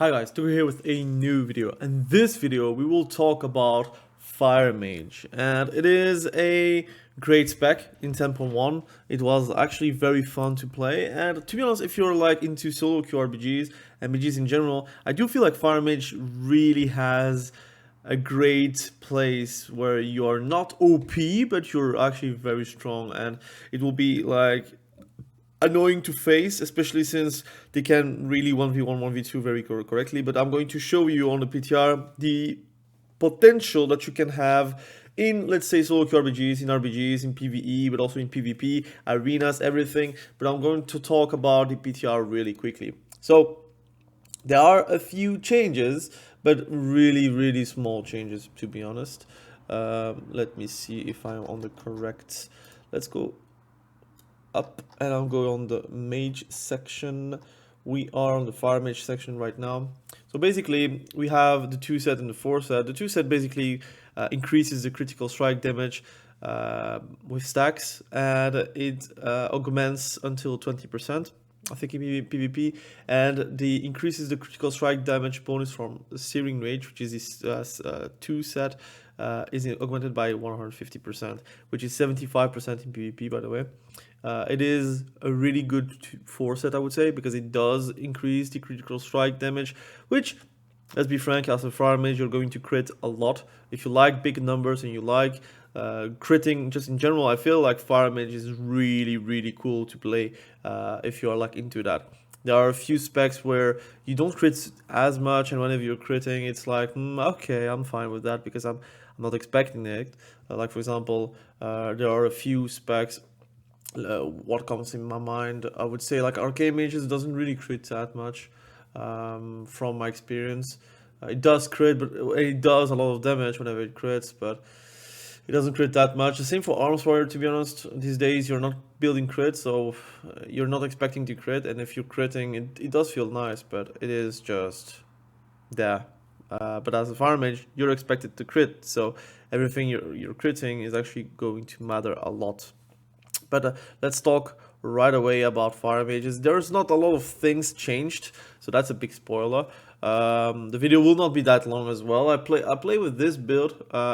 Hi guys, Tugu here with a new video, and this video we will talk about Fire Mage, and it is a great spec in 10.1. It was actually very fun to play, and to be honest, if you're like into solo queue RPGs and MGs in general, I do feel like Fire Mage really has a great place where you are not OP, but you're actually very strong, and it will be like annoying to face, especially since they can really 1v1, 1v2 very correctly. But I'm going to show you on the PTR the potential that you can have in, let's say, solo queue RPGs, in RPGs, in PvE, but also in PvP, arenas, everything. But I'm going to talk about the PTR really quickly. So there are a few changes, but really small changes, to be honest. Let me see if I'm on the correct. Let's go up and I'll go on the mage section. We are on the fire mage section right now. So basically we have the 2 set and the 4 set. The 2 set basically increases the critical strike damage with stacks, and it augments until 20%. I think in PvP, and the increases the critical strike damage bonus from Searing Rage, which is this 2 set, is augmented by 150%, which is 75% in PvP, by the way. It is a really good 4 set, I would say, because it does increase the critical strike damage, which, let's be frank, as a fire mage, you're going to crit a lot. If you like big numbers and you like critting just in general, I feel like fire mage is really cool to play if you are like into that. There are a few specs where you don't crit as much, and whenever you're critting, it's like, okay, I'm fine with that because I'm not expecting it. Like, for example, there are a few specs. What comes in my mind, I would say, like arcane mages doesn't really crit that much from my experience. It does crit, but it does a lot of damage whenever it crits, but it doesn't crit that much. The same for arms warrior, to be honest. These days you're not building crit, so you're not expecting to crit, and if you're critting, it does feel nice, but it is just there. But as a fire mage, you're expected to crit, so everything you're critting is actually going to matter a lot. But let's talk right away about fire mages. There's not a lot of things changed, so that's a big spoiler. The video will not be that long as well. I play with this build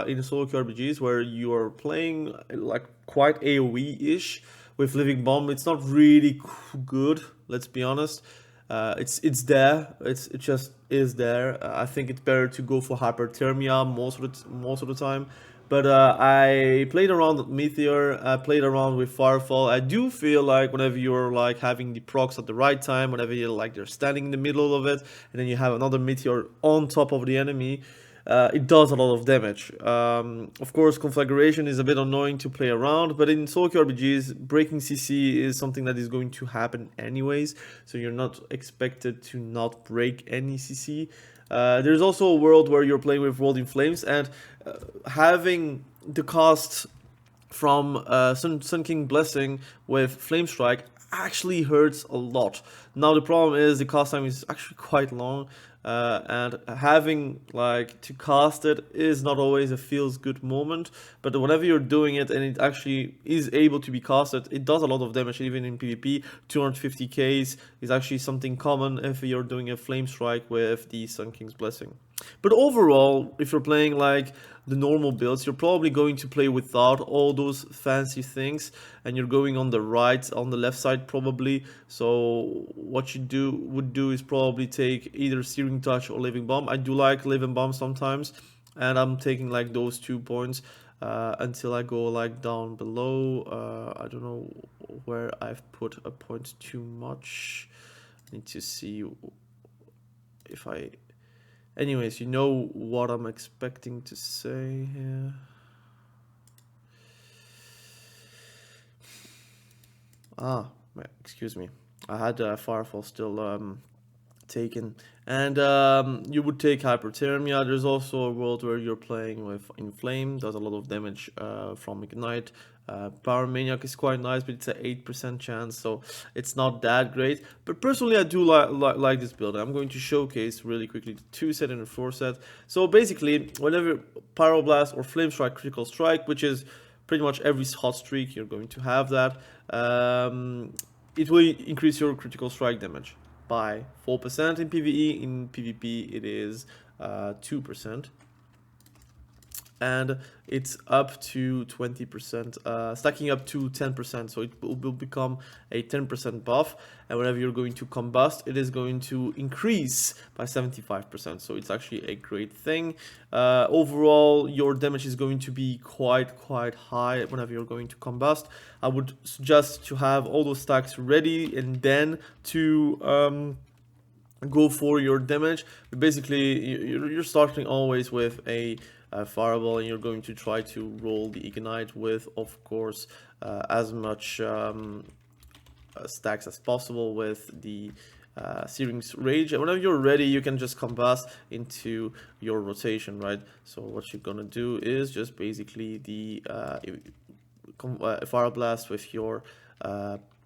in solo queue RPGs where you are playing like quite AoE-ish with living bomb. It's not really good, let's be honest. It's there. It just is there. I think it's better to go for hyperthermia most of the time. But I played around with Meteor, I played around with Firefall. I do feel like whenever you're like having the procs at the right time, whenever you're like they're standing in the middle of it, and then you have another Meteor on top of the enemy, it does a lot of damage. Of course, conflagration is a bit annoying to play around, but in solo queue RPGs, breaking CC is something that is going to happen anyways, so you're not expected to not break any CC. There's also a world where you're playing with World in Flames, and having the cost from Sun King Blessing with Flame Strike actually hurts a lot. Now the problem is the cast time is actually quite long, and having like to cast it is not always a feels good moment, but whenever you're doing it and it actually is able to be casted, it does a lot of damage even in PvP. 250k is actually something common if you're doing a Flame Strike with the Sun King's Blessing. But overall, if you're playing like the normal builds, you're probably going to play without all those fancy things, and you're going on the left side probably. So what you would do is probably take either Searing Touch or Living Bomb. I do like Living Bomb sometimes, and I'm taking like those 2 points until I go like down below. I don't know where I've put a point too much. I need to see if I... Anyways, you know what I'm expecting to say here. Excuse me. I had Firefall still taken. And you would take Hyperthermia. There's also a world where you're playing with Inflame. Does a lot of damage from Ignite. Power Maniac is quite nice, but it's an 8% chance, so it's not that great. But personally, I do like this build. I'm going to showcase really quickly the 2 set and the 4 set. So basically, whenever Pyroblast or Flame Strike Critical Strike, which is pretty much every hot streak, you're going to have that, it will increase your critical strike damage. by 4%. In PvE, in PvP it is 2%. And it's up to 20%, stacking up to 10%, so it will become a 10% buff, and whenever you're going to combust, it is going to increase by 75%, so it's actually a great thing. Overall, your damage is going to be quite high whenever you're going to combust. I would suggest to have all those stacks ready and then to go for your damage. But basically, you're starting always with a fireball, and you're going to try to roll the ignite with, of course, as much stacks as possible with the Searing Rage. And whenever you're ready, you can just combust into your rotation, right? So what you're gonna do is just basically the Fire Blast with your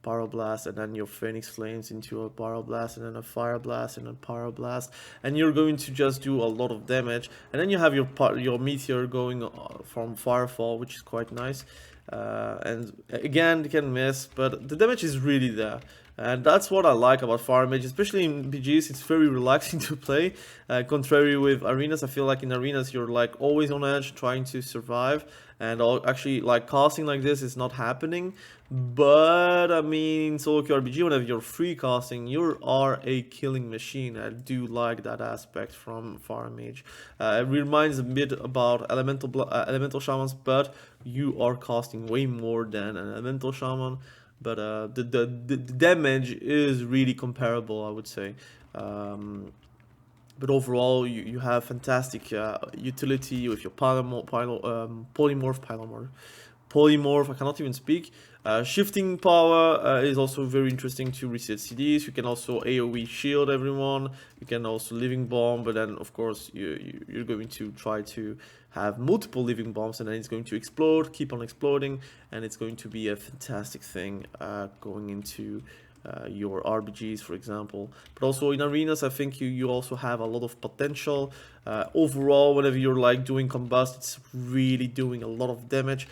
Pyroblast, and then your Phoenix Flames into a Pyroblast, and then a Fire Blast, and a Pyroblast, and you're going to just do a lot of damage. And then you have your Meteor going from Firefall, which is quite nice. And again, you can miss, but the damage is really there. And that's what I like about Fire Mage, especially in BGs. It's very relaxing to play. Contrary with arenas, I feel like in arenas you're like always on edge, trying to survive. And actually, like casting like this is not happening. But I mean, SOLOQ RPG, whenever you're free casting, you are a killing machine. I do like that aspect from Fire Mage. It reminds a bit about elemental shamans, but you are casting way more than an elemental shaman. But the damage is really comparable, I would say. But overall, you have fantastic utility with your polymorph, I cannot even speak. Shifting power is also very interesting to reset CDs. You can also AoE shield everyone. You can also living bomb, but then of course you're going to try to have multiple living bombs, and then it's going to explode, keep on exploding, and it's going to be a fantastic thing going into your RBGs, for example. But also in arenas, I think you also have a lot of potential. Overall, whenever you're like doing combust, it's really doing a lot of damage.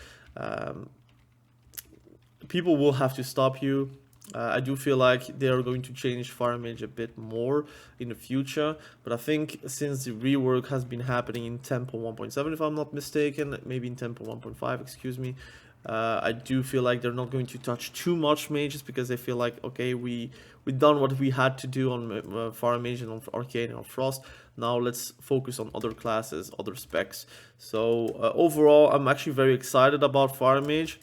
People will have to stop you. I do feel like they are going to change Fire Mage a bit more in the future, but I think since the rework has been happening in 10.1.7, if I'm not mistaken, maybe in 10.1.5, excuse me, I do feel like they're not going to touch too much mages, because they feel like, okay, we done what we had to do on Fire Mage and on Arcane and on Frost. Now let's focus on other classes, other specs. So overall, I'm actually very excited about Fire Mage.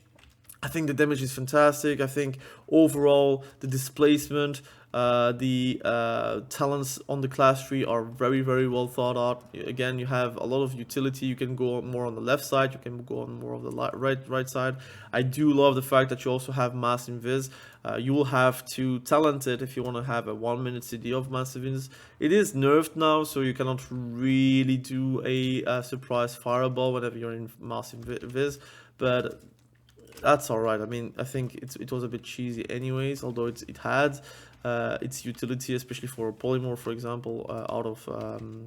I think the damage is fantastic. I think overall the displacement, the talents on the class tree are very well thought out. Again, you have a lot of utility. You can go more on the left side, you can go on more of the right side. I do love the fact that you also have mass invis. You will have to talent it if you want to have a 1 minute CD of massive invis. It is nerfed now, so you cannot really do a surprise fireball whenever you're in massive invis, but that's alright. I mean, I think it was a bit cheesy anyways, although it had its utility, especially for polymorph, for example, out of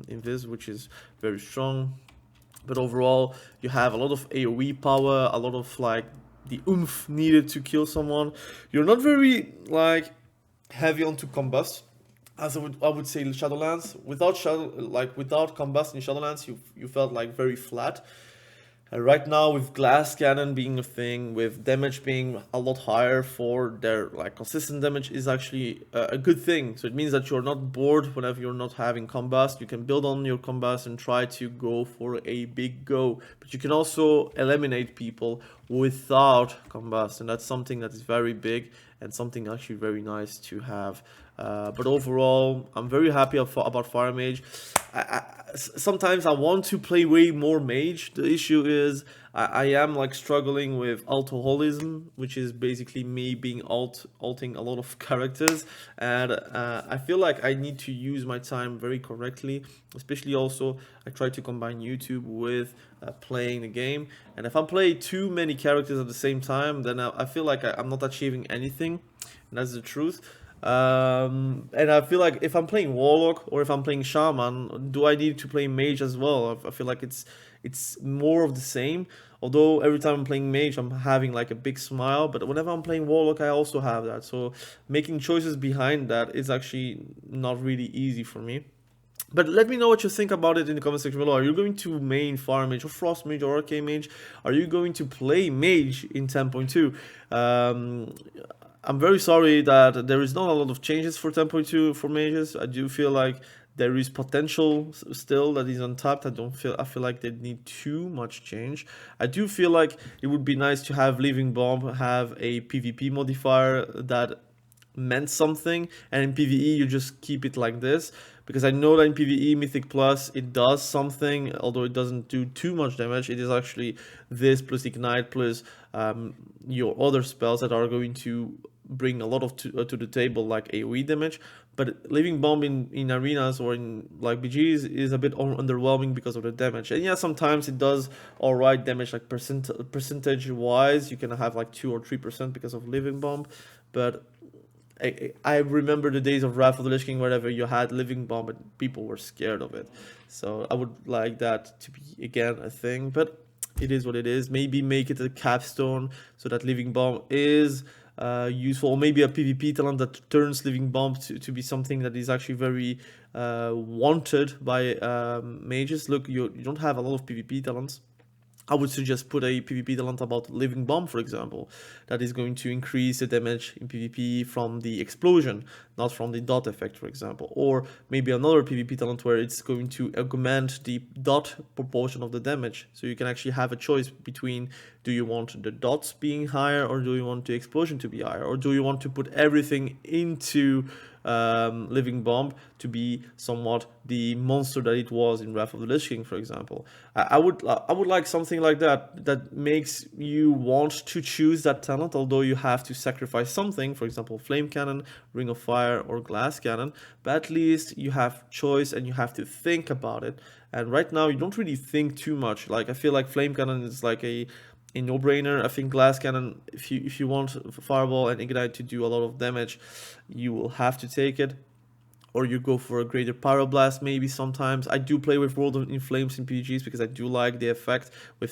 invis, which is very strong. But overall, you have a lot of AoE power, a lot of like the oomph needed to kill someone. You're not very like heavy onto combust, as I would say Shadowlands. Without combust in Shadowlands, you felt like very flat. Right now, with glass cannon being a thing, with damage being a lot higher for their like consistent damage, is actually a good thing. So it means that you're not bored whenever you're not having combust. You can build on your combust and try to go for a big go. But you can also eliminate people without combust, and that's something that is very big and something actually very nice to have. But overall, I'm very happy about Fire Mage. Sometimes I want to play way more Mage. The issue is I am like struggling with alcoholism, which is basically me being alting a lot of characters, and I feel like I need to use my time very correctly. Especially also, I try to combine YouTube with playing the game, and if I play too many characters at the same time, then I feel like I'm not achieving anything, and that's the truth. And I feel like if I'm playing warlock or if I'm playing shaman, do I need to play mage as well? I feel like it's more of the same. Although every time I'm playing mage, I'm having like a big smile, but whenever I'm playing warlock, I also have that. So making choices behind that is actually not really easy for me. But let me know what you think about it in the comment section below. Are you going to main fire mage or frost mage or arcane mage? Are you going to play mage in 10.2? I'm very sorry that there is not a lot of changes for 10.2 for mages. I do feel like there is potential still that is untapped. I feel like they need too much change. I do feel like it would be nice to have Living Bomb have a PvP modifier that meant something, and in PvE you just keep it like this, because I know that in PvE Mythic Plus it does something, although it doesn't do too much damage. It is actually this plus Ignite plus your other spells that are going to bring a lot of to the table, like AoE damage. But Living Bomb in arenas or in like BGs is a bit underwhelming because of the damage. And yeah, sometimes it does alright damage, like percentage wise you can have like 2 or 3% because of Living Bomb. But I remember the days of Wrath of the Lich King, wherever you had Living Bomb and people were scared of it. So I would like that to be again a thing, but it is what it is. Maybe make it a capstone so that Living Bomb is useful, or maybe a PvP talent that turns Living Bomb to be something that is actually very wanted by mages. Look, you don't have a lot of PvP talents. I would suggest put a PvP talent about Living Bomb, for example, that is going to increase the damage in PvP from the explosion, not from the dot effect, for example. Or maybe another PvP talent where it's going to augment the dot proportion of the damage. So you can actually have a choice between, do you want the dots being higher, or do you want the explosion to be higher, or do you want to put everything into Living Bomb to be somewhat the monster that it was in Wrath of the Lich King, for example. I would like something like that makes you want to choose that talent, although you have to sacrifice something, for example Flame Cannon, Ring of Fire, or Glass Cannon, but at least you have choice and you have to think about it. And right now you don't really think too much. Like, I feel like Flame Cannon is like a no-brainer. I think Glass Cannon, if you want Fireball and Ignite to do a lot of damage, you will have to take it. Or you go for a greater Pyroblast maybe sometimes. I do play with World in Flames in PGs because I do like the effect with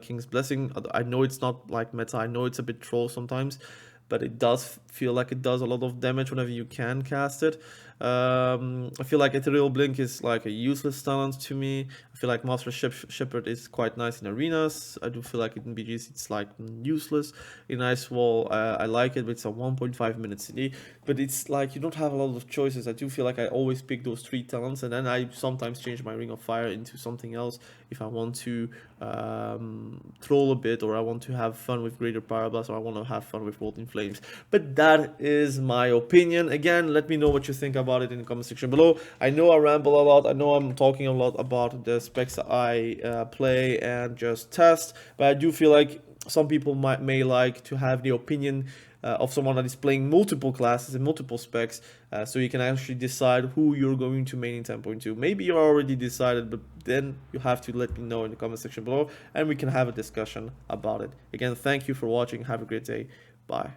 King's Blessing. I know it's not like meta, I know it's a bit troll sometimes, but it does feel like it does a lot of damage whenever you can cast it. I feel like Ethereal Blink is like a useless talent to me. I feel like Master Shepherd is quite nice in arenas. I do feel like in BGs it's like useless. In Ice Wall I like it, but it's a 1.5 minute CD. But it's like you don't have a lot of choices. I do feel like I always pick those 3 talents, and then I sometimes change my Ring of Fire into something else if I want to troll a bit, or I want to have fun with Greater Pyroblast, or I want to have fun with World in Flames. But that is my opinion. Again, let me know what you think about it in the comment section below. I know I ramble a lot. I know I'm talking a lot about the specs I play and just test, but I do feel like some people may like to have the opinion of someone that is playing multiple classes and multiple specs, so you can actually decide who you're going to main in 10.2. Maybe you're already decided, but then you have to let me know in the comment section below, and we can have a discussion about it. Again, thank you for watching. Have a great day. Bye.